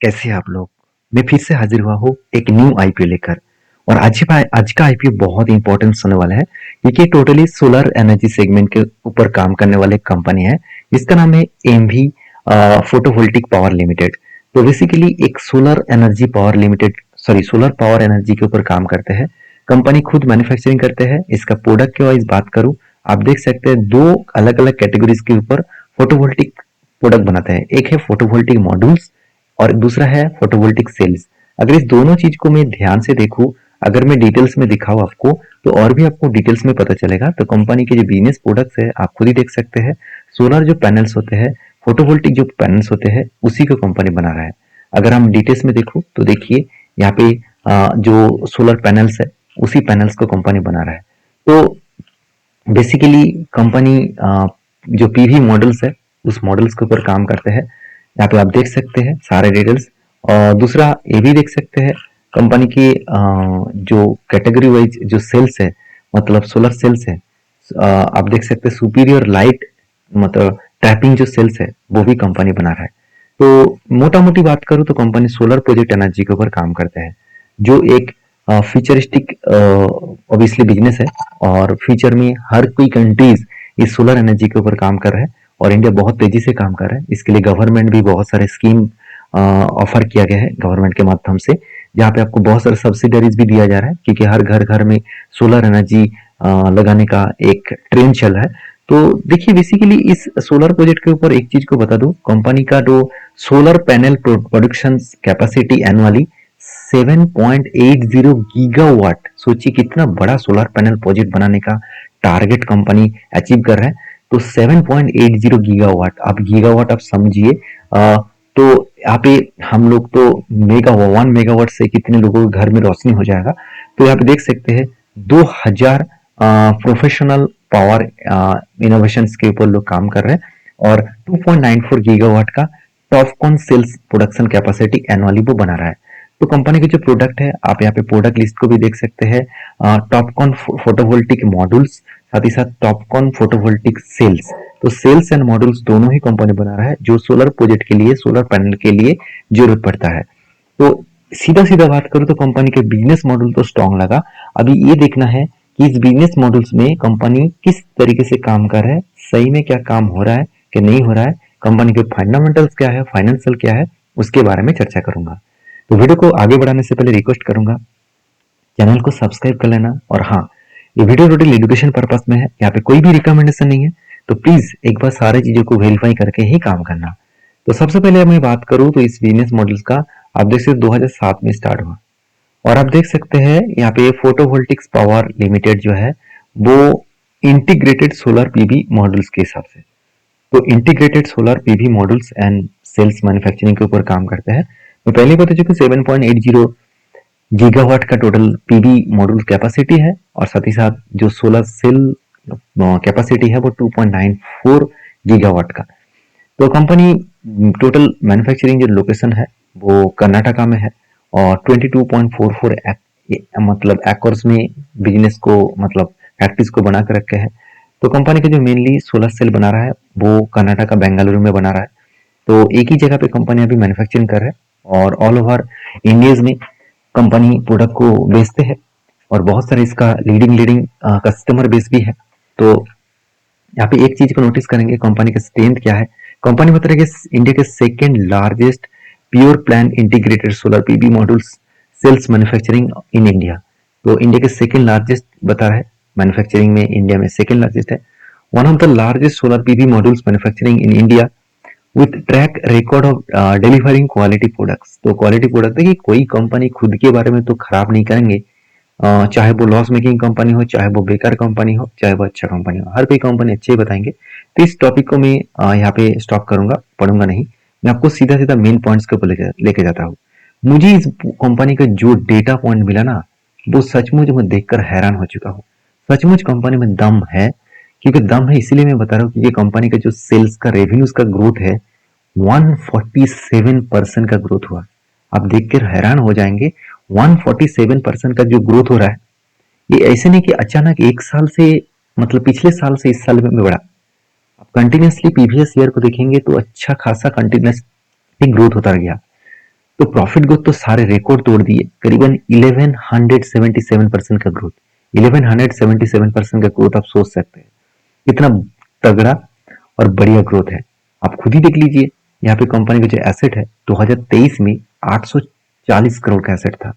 कैसे हैं आप लोग। मैं फिर से हाजिर हुआ हूँ एक न्यू आईपीओ लेकर। और आज का आईपीओ बहुत इंपॉर्टेंट होने वाला है क्योंकि टोटली सोलर एनर्जी सेगमेंट के ऊपर काम करने वाले कंपनी है। इसका नाम है एमवी फोटोवोल्टिक पावर लिमिटेड। तो बेसिकली एक solar energy power limited sorry solar power energy के ऊपर काम करते हैं। कंपनी खुद मैन्युफैक्चरिंग करते हैं। इसका प्रोडक्ट की वाइज बात करूं, आप देख सकते हैं दो अलग अलग कैटेगरीज के ऊपर फोटोवोल्टिक प्रोडक्ट बनाते हैं। एक है फोटोवोल्टिक मॉड्यूल्स और दूसरा है फोटोवोल्टिक सेल्स। अगर इस दोनों चीज को मैं ध्यान से देखूं, अगर मैं डिटेल्स में दिखाऊं आपको, तो और भी आपको डिटेल्स में पता चलेगा। तो कंपनी के जो बिजनेस प्रोडक्ट्स है आप खुद ही देख सकते हैं। सोलर जो पैनल्स होते हैं, फोटोवोल्टिक जो पैनल्स होते हैं, उसी को कंपनी बना रहा है। अगर हम डिटेल्स में देखूं तो देखिए यहाँ पे जो सोलर पैनल्स है उसी पैनल्स को कंपनी बना रहा है। तो बेसिकली कंपनी जो पीवी मॉडल्स है उस मॉडल्स के ऊपर काम करते हैं। यहाँ पे आप देख सकते हैं सारे डिटेल्स। और दूसरा ये भी देख सकते हैं कंपनी की जो कैटेगरी वाइज जो सेल्स है, मतलब सोलर सेल्स है। आप देख सकते हैं सुपीरियर लाइट मतलब ट्रैपिंग जो सेल्स है वो भी कंपनी बना रहा है। तो मोटा मोटी बात करूँ तो कंपनी सोलर प्रोजेक्ट एनर्जी के ऊपर काम करते हैं, जो एक फ्यूचरिस्टिक ऑब्वियसली बिजनेस है। और फ्यूचर में हर कोई कंट्रीज इस सोलर एनर्जी के ऊपर काम कर रहे हैं और इंडिया बहुत तेजी से काम कर रहा है। इसके लिए गवर्नमेंट भी बहुत सारे स्कीम ऑफर किया गया है गवर्नमेंट के माध्यम से, जहाँ पे आपको बहुत सारे सब्सिडरीज भी दिया जा रहा है क्योंकि हर घर घर में सोलर एनर्जी लगाने का एक ट्रेंड चल रहा है। तो देखिए बेसिकली इस सोलर प्रोजेक्ट के ऊपर एक चीज को बता दूं, कंपनी का जो solar panel production capacity annually 7.80 gigawatt. सोचिए कितना बड़ा सोलर पैनल प्रोजेक्ट बनाने का टारगेट कंपनी अचीव कर रहा है। तो 7.80 गीगावाट, आप गीगावाट आप समझिए। तो यहाँ पे हम लोग तो 1 मेगावाट से कितने लोगों के घर में रोशनी हो जाएगा। तो यहाँ पे देख सकते हैं 2000 प्रोफेशनल पावर इनोवेशन के ऊपर लोग काम कर रहे हैं और 2.94 गीगावाट का TOPCon cells production capacity annually वो बना रहा है। तो कंपनी के जो प्रोडक्ट है आप यहाँ पे प्रोडक्ट लिस्ट को भी देख सकते हैं। टॉपकॉन फोटोवोल्टिक मॉड्यूल्स, साथ ही साथ टॉपकॉन फोटोवोल्टिक सेल्स। तो सेल्स एंड मॉड्यूल्स दोनों ही कंपनी बना रहा है जो सोलर प्रोजेक्ट के लिए, सोलर पैनल के लिए जरूरत पड़ता है। तो सीधा सीधा बात करूं तो कंपनी के बिजनेस मॉडल तो स्ट्रांग लगा। अभी ये देखना है कि इस बिजनेस मॉडल्स में कंपनी किस तरीके से काम कर रहा है, सही में क्या काम हो रहा है कि नहीं हो रहा है, कंपनी के फंडामेंटल्स क्या है, फाइनेंशियल क्या है, उसके बारे में चर्चा करूंगा। तो वीडियो को आगे बढ़ाने से पहले रिक्वेस्ट करूंगा चैनल को सब्सक्राइब कर लेना। और हाँ, ये वीडियो टोटल एजुकेशन पर्पस में है, यहाँ पे कोई भी रिकमेंडेशन नहीं है। तो प्लीज एक बार सारी चीजों को वेरीफाई करके ही काम करना। तो सबसे पहले मैं बात करूं तो इस बिजनेस मॉडल्स का, आप देख सकते 2007 में स्टार्ट हुआ। और आप देख सकते हैं यहाँ पे फोटोवोल्टिक्स पावर लिमिटेड जो है वो इंटीग्रेटेड सोलर पीवी मॉडल्स के हिसाब से, तो integrated solar PV models and cells manufacturing के ऊपर काम करते हैं। मैं पहले बता चुका 7.80 गीगावाट का टोटल पीवी मॉड्यूल कैपेसिटी है और साथ ही साथ जो सोलर सेल कैपेसिटी है वो 2.94 गीगावाट का। तो कंपनी टोटल मैन्युफैक्चरिंग जो लोकेशन है वो कर्नाटका में है और 22.44 मतलब एकर्स में बिजनेस को मतलब फैक्ट्रीज को बना कर रखे हैं। तो कंपनी का जो मेनली सोलर सेल बना रहा है वो कर्नाटका बेंगलुरु में बना रहा है। तो एक ही जगह पे कंपनी अभी मैन्युफैक्चरिंग कर रहा है और ऑल ओवर इंडियाज में कंपनी प्रोडक्ट को बेचते हैं और बहुत सारे इसका लीडिंग कस्टमर बेस भी है। तो यहाँ पे एक चीज को नोटिस करेंगे कंपनी का स्ट्रेंथ क्या है। कंपनी बता रही है कि इंडिया के second largest pure plan integrated solar PV modules cells manufacturing in India. तो इंडिया के सेकेंड लार्जेस्ट बता रहा है, मैन्युफैक्चरिंग में इंडिया में सेकेंड लार्जेस्ट है। One of the largest solar PV modules manufacturing in India with track record of delivering quality products. तो quality product देखिए, कोई कंपनी खुद के बारे में तो खराब नहीं करेंगे। चाहे वो लॉस मेकिंग कंपनी हो, चाहे वो बेकार कंपनी हो, चाहे वो अच्छा कंपनी हो, हर कोई कंपनी अच्छे ही बताएंगे। तो इस टॉपिक को मैं यहाँ पे स्टॉप करूंगा, पढ़ूंगा नहीं। मैं आपको सीधा सीधा मेन पॉइंट्स के ऊपर लेके जाता हूँ। मुझे इस कंपनी का जो डेटा पॉइंट मिला ना, वो सचमुच मैं देखकर हैरान हो चुका हूँ। सचमुच कंपनी में दम है। क्योंकि दम है इसीलिए मैं बता रहा हूँ कि ये कंपनी का जो सेल्स का रेवेन्यूज का ग्रोथ है 147% का ग्रोथ हुआ। आप देखकर हैरान हो जाएंगे 147% का जो ग्रोथ हो रहा है। ये ऐसे नहीं कि अचानक एक साल से मतलब पिछले साल से इस साल में बढ़ा। आप कंटिन्यूसली प्रीवियस ईयर को देखेंगे तो अच्छा खासा कंटिन्यूसली ग्रोथ होता गया। तो प्रॉफिट ग्रोथ तो सारे रिकॉर्ड तोड़ दिए, करीबन 1177% का ग्रोथ। 1177% का ग्रोथ आप सोच सकते हैं कितना तगड़ा और बढ़िया ग्रोथ है। आप खुद ही देख लीजिए, यहाँ पे कंपनी का जो एसेट है 2023 में 840 करोड़ का एसेट था,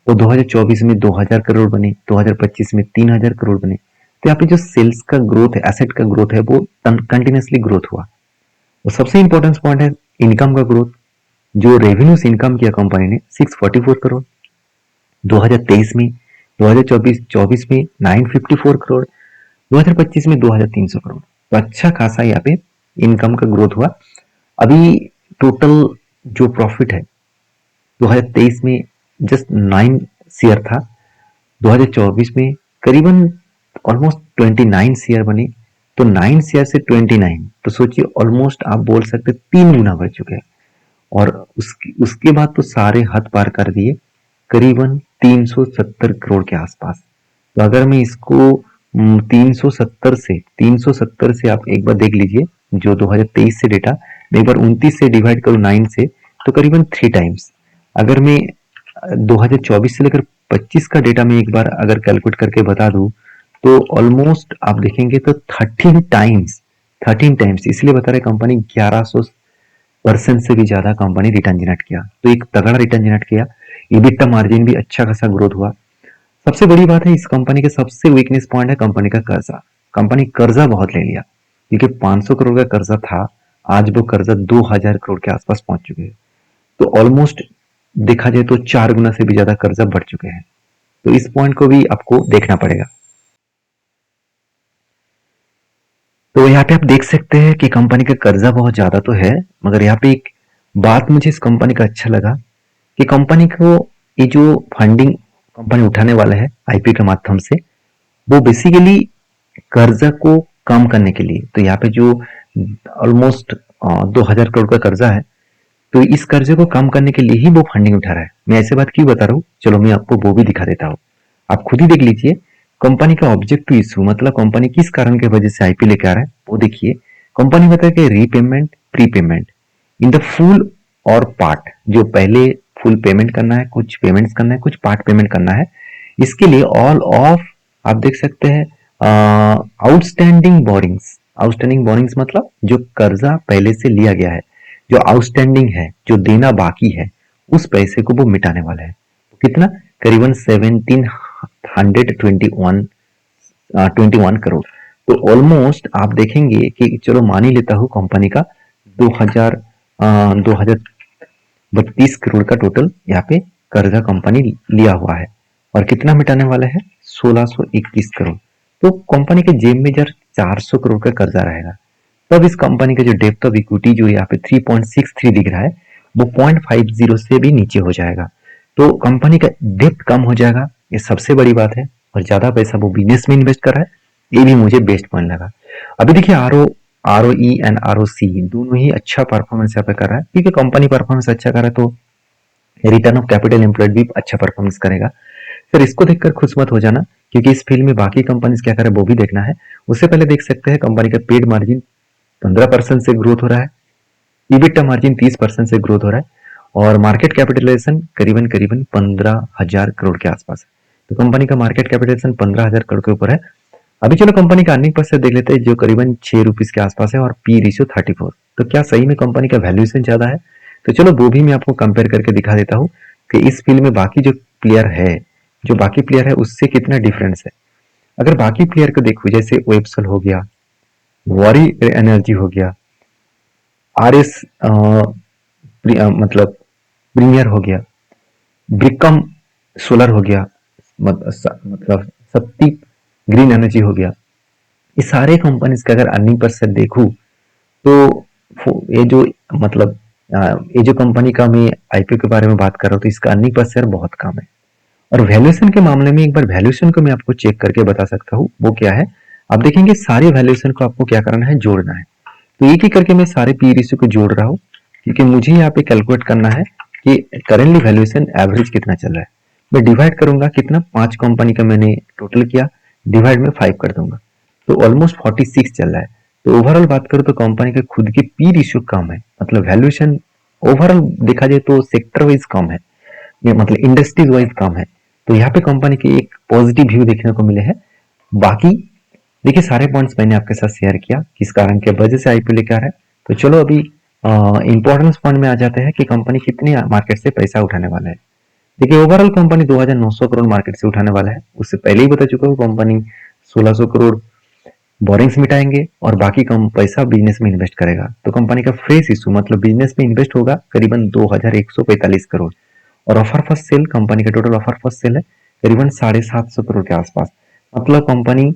तो 2024 में 2000 करोड़ बने, 2025 में 3000 करोड़ बने। तो यहाँ पे जो सेल्स का ग्रोथ है, एसेट का ग्रोथ है, वो कंटिन्यूसली ग्रोथ हुआ। और सबसे इंपॉर्टेंट पॉइंट है इनकम का ग्रोथ। जो रेवेन्यूज इनकम किया कंपनी ने 644 करोड़ 2023 में, 2024 में 954 करोड़, 2025 में 2300 करोड़। तो अच्छा खासा यहाँ पे इनकम का ग्रोथ हुआ। अभी टोटल जो प्रॉफिट है 2023 में जस्ट 9 शेयर था, 2024 में करीबन ऑलमोस्ट 29 शेयर बने। तो 9 शेयर से 29, तो सोचिए ऑलमोस्ट आप बोल सकते 3 गुना बढ़ चुके हैं। और उसके बाद तो सारे हद पार कर दिए, करीबन 370 करोड़ के आसपास। तो अगर मैं इसको 370 से आप एक बार देख लीजिए, जो 2023 से डेटा, मैं एक बार 29 से डिवाइड करूँ 9 से, तो करीबन 3 टाइम्स। अगर मैं 2024 से लेकर 25 का डेटा में एक बार अगर कैलकुलेट करके बता दूं, तो ऑलमोस्ट आप देखेंगे तो 13 टाइम्स, इसलिए बता रहे कंपनी 1100% से भी ज्यादा कंपनी रिटर्न जनरेट किया। तो एक तगड़ा रिटर्न जनरेट किया। इबिटा मार्जिन भी अच्छा खासा ग्रोथ हुआ। सबसे बड़ी बात है इस कंपनी के सबसे वीकनेस पॉइंट है कंपनी का कर्जा। कंपनी कर्जा बहुत ले लिया, क्योंकि 500 करोड़ का कर्जा था, आज वो कर्जा 2000 करोड़ के आसपास पहुंच चुके हैं। तो ऑलमोस्ट देखा जाए तो 4 गुना से भी ज्यादा कर्जा बढ़ चुके हैं। तो इस पॉइंट को भी आपको देखना पड़ेगा। तो यहाँ पे आप देख सकते हैं कि कंपनी का कर्जा बहुत ज्यादा तो है, मगर यहाँ पे एक बात मुझे इस कंपनी का अच्छा लगा कि कंपनी को ये जो फंडिंग कंपनी उठाने वाला है आईपीओ के माध्यम से, वो बेसिकली कर्जा को कम करने के लिए। तो यहाँ पे जो ऑलमोस्ट 2000 करोड़ का कर्जा है, तो इस कर्जे को कम करने के लिए ही वो फंडिंग उठा रहा है। मैं ऐसे बात क्यों बता रहा हूँ, चलो मैं आपको वो भी दिखा देता हूँ। आप खुद ही देख लीजिए कंपनी का ऑब्जेक्टिव इशू, मतलब कंपनी किस कारण की वजह से आईपी लेके आ रहा है वो देखिए। कंपनी बता है कि repayment, prepayment in the full और पार्ट, जो पहले फुल पेमेंट करना है, कुछ पेमेंट्स करना है, कुछ पार्ट पेमेंट करना है। इसके लिए ऑल ऑफ आप देख सकते हैं आउटस्टैंडिंग बोरिंग्स। आउटस्टैंडिंग बोरिंग्स मतलब जो कर्जा पहले से लिया गया है, जो आउटस्टैंडिंग है, जो देना बाकी है, उस पैसे को वो मिटाने वाला है। तो कितना, करीबन 1721 करोड़। तो ऑलमोस्ट आप देखेंगे कि चलो मान ही लेता हूँ कंपनी का 2032 करोड़ का टोटल यहाँ पे कर्जा कंपनी लिया हुआ है। और कितना मिटाने वाला है, 1621 करोड़। तो कंपनी के जेब में जब 400 करोड़ का कर्जा रहेगा, तब इस कंपनी का जो डेप्थ ऑफ इक्विटी जो यहाँ पे 3.63 दिख रहा है, वो 0.50 से भी नीचे हो जाएगा। तो कंपनी का डेप्थ कम हो जाएगा, ये सबसे बड़ी बात है। और ज्यादा पैसा वो बिजनेस में इन्वेस्ट कर रहा है, ये भी मुझे बेस्ट पॉइंट लगा। अभी देखिए R O E and R O C दोनों ही अच्छा परफॉर्मेंस यहाँ पे कर रहा है, क्योंकि कंपनी परफॉर्मेंस अच्छा कर रहा है तो रिटर्न ऑफ कैपिटल एम्प्लॉयड भी अच्छा परफॉर्मेंस करेगा। सर इसको देखकर खुश मत हो जाना, क्योंकि इस फील्ड में बाकी कंपनीज क्या करे वो भी देखना है। उससे पहले देख सकते हैं कंपनी का पेड मार्जिन 15% से ग्रोथ हो रहा है, ईबिटा मार्जिन 30% से ग्रोथ हो रहा है, और मार्केट कैपिटलाइजेशन करीबन करीबन 15,000 करोड़ के आसपास है। तो कंपनी का मार्केट कैपिटलाइजेशन 15,000 करोड़ के ऊपर है। अभी चलो कंपनी का अर्निंग पर शेयर देख लेते हैं, जो करीबन 6 रुपीज के आसपास है, और पी रेशियो 34। तो क्या सही में कंपनी का वैल्यूएशन ज्यादा है? तो चलो वो भी मैं आपको कंपेयर करके दिखा देता हूँ कि इस फील्ड में बाकी जो प्लेयर है, उससे कितना डिफरेंस है। अगर बाकी प्लेयर को देखो, जैसे वेबसल हो गया, वॉरी एनर्जी हो गया, आर एस मतलब प्रीमियर हो गया, ब्रिकम सोलर हो गया, मतलब शक्ति ग्रीन एनर्जी हो गया, ये सारे कंपनीज का अगर अर्निंग पर से देखूं, तो ये जो मतलब ये जो कंपनी का मैं आईपीओ के बारे में बात कर रहा हूँ, तो इसका अर्निंग पर शेयर बहुत कम है। और वैल्यूएशन के मामले में एक बार वैल्यूएशन को मैं आपको चेक करके बता सकता हूँ, वो क्या है। आप देखेंगे सारे वैल्यूएशन को आपको क्या करना है, जोड़ना है। तो एक ही करके मैं सारे पी रेशियो को जोड़ रहा हूँ, क्योंकि मुझे यहाँ पे कैलकुलेट करना है कि करेंटली वैल्यूएशन एवरेज कितना चल रहा है। मैं डिवाइड करूंगा, कितना 5 कंपनी का मैंने टोटल किया, डिवाइड में 5 कर दूंगा, तो ऑलमोस्ट 46 चल रहा है। तो ओवरऑल बात करूं तो कंपनी के खुद के पी रेशियो कम है, मतलब वैल्यूएशन ओवरऑल देखा जाए तो सेक्टर वाइज कम है, मतलब इंडस्ट्रीज वाइज कम है। तो यहाँ पे कंपनी की एक पॉजिटिव व्यू देखने को मिले हैं। बाकी देखिए सारे पॉइंट्स मैंने आपके साथ शेयर किया किस कारण के वजह से आईपीओ लेकर आ रहा है। तो चलो अभी इंपॉर्टेंस पॉइंट में आ जाते हैं कि कंपनी कितने मार्केट से पैसा उठाने वाला है। देखिए ओवरऑल कंपनी 2900 करोड़ मार्केट से उठाने वाला है। उससे पहले ही बता चुका हूँ कंपनी 1600 करोड़ बोरिंग्स मिटाएंगे और बाकी कम पैसा बिजनेस में इन्वेस्ट करेगा। तो कंपनी का फ्रेश इशू मतलब बिजनेस में इन्वेस्ट होगा करीबन 2145 करोड़ और ऑफर फर्स्ट सेल कंपनी का टोटल ऑफर फर्स्ट सेल है करीबन 750 करोड़ के आसपास। मतलब कंपनी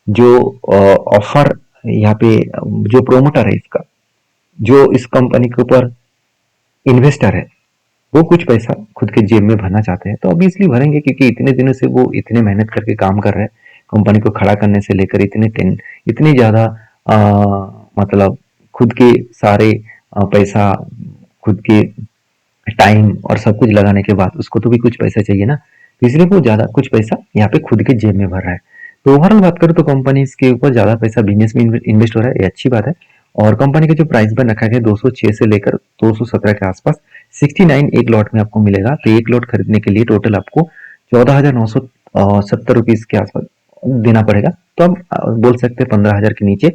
जो ऑफर यहाँ पे जो प्रोमोटर है इसका, जो इस कंपनी के ऊपर इन्वेस्टर है, वो कुछ पैसा खुद के जेब में भरना चाहते हैं तो ऑब्वियसली भरेंगे क्योंकि इतने दिनों से वो इतने मेहनत करके काम कर रहे हैं। कंपनी को खड़ा करने से लेकर इतने ज्यादा मतलब खुद के सारे पैसा, खुद के टाइम और सब कुछ लगाने के बाद उसको तो भी कुछ पैसा चाहिए ना, तो इसलिए वो ज्यादा कुछ पैसा यहाँ पे खुद के जेब में भर रहा है। तो ओवरऑल बात करूँ तो कंपनी इसके ऊपर ज्यादा पैसा बिजनेस में इन्वेस्ट हो रहा है, ये अच्छी बात है। और कंपनी का जो प्राइस बैंड रखा गया 206 से लेकर 217 के आसपास 69 एक लॉट में आपको मिलेगा। तो एक लॉट खरीदने के लिए टोटल आपको 14,970 रुपीज के आसपास देना पड़ेगा। तो आप बोल सकते हैं 15,000 के नीचे।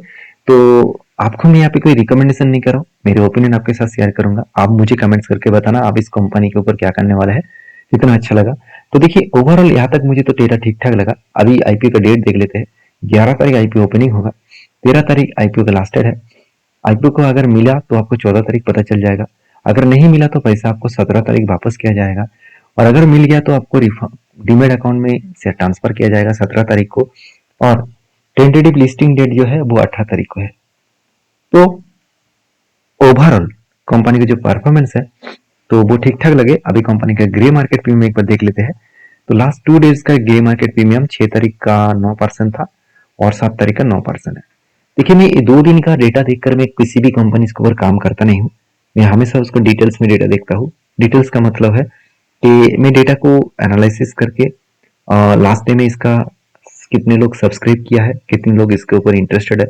तो आपको मैं यहाँ पे कोई रिकमेंडेशन नहीं कर रहा हूँ, मेरे ओपिनियन आपके साथ शेयर करूंगा। आप मुझे कमेंट्स करके बताना आप इस कंपनी के ऊपर क्या करने वाले हैं, कितना अच्छा लगा। तो देखिए ओवरऑल यहाँ तक मुझे तो डेटा ठीक ठाक लगा। अभी आईपीओ का डेट देख लेते हैं। 11 तारीख आईपीओ ओपनिंग होगा, 13 तारीख आईपीओ का लास्ट डेट है। आईपीओ को अगर मिला तो आपको 14 तारीख पता चल जाएगा, अगर नहीं मिला तो पैसा आपको 17 तारीख वापस किया जाएगा और अगर मिल गया तो आपको डीमेट अकाउंट में से ट्रांसफर किया जाएगा 17 तारीख को और टेंटेटिव लिस्टिंग डेट जो है वो 18 तारीख को है। तो ओवरऑल कंपनी का जो परफॉर्मेंस है तो वो ठीक ठाक लगे। अभी कंपनी का ग्रे मार्केट प्रीमियम एक बार देख लेते हैं। तो लास्ट 2 डेज का ग्रे मार्केट प्रीमियम 6 तारीख का 9% था और 7 तारीख का 9% है। देखिए मैं 2 दिन का डेटा देखकर मैं किसी भी कंपनी के ऊपर काम करता नहीं हूँ, मैं हमेशा उसको डिटेल्स में डेटा देखता हूँ। डिटेल्स का मतलब है कि मैं डेटा को एनालिसिस करके लास्ट डे में इसका कितने लोग सब्सक्राइब किया है, कितने लोग इसके ऊपर इंटरेस्टेड है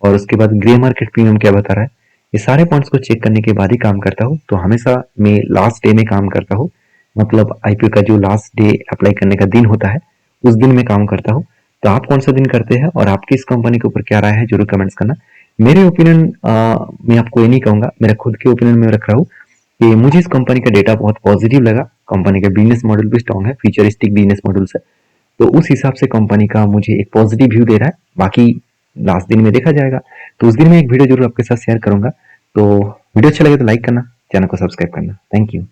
और उसके बाद ग्रे मार्केट प्रीमियम क्या बता रहा है, ये सारे पॉइंट्स को चेक करने के बाद ही काम करता हूँ। तो हमेशा मैं लास्ट डे में काम करता हूँ, मतलब आईपीओ का जो लास्ट डे अप्लाई करने का दिन होता है उस दिन में काम करता हूँ। तो आप कौन सा दिन करते हैं और आपकी इस कंपनी के ऊपर क्या राय है जरूर कमेंट्स करना। मेरे ओपिनियन मैं आपको ये नहीं कहूंगा, मेरा खुद के ओपिनियन में रख रहा हूँ कि मुझे इस कंपनी का डेटा बहुत पॉजिटिव लगा। कंपनी का बिजनेस मॉडल भी स्ट्रॉन्ग है, फ्यूचरिस्टिक बिजनेस मॉडल है। तो उस हिसाब से कंपनी का मुझे एक पॉजिटिव व्यू दे रहा है। बाकी लास्ट दिन में देखा जाएगा, तो उस दिन मैं एक वीडियो जरूर आपके साथ शेयर करूंगा। तो वीडियो अच्छा लगे तो लाइक करना, चैनल को सब्सक्राइब करना। Thank you.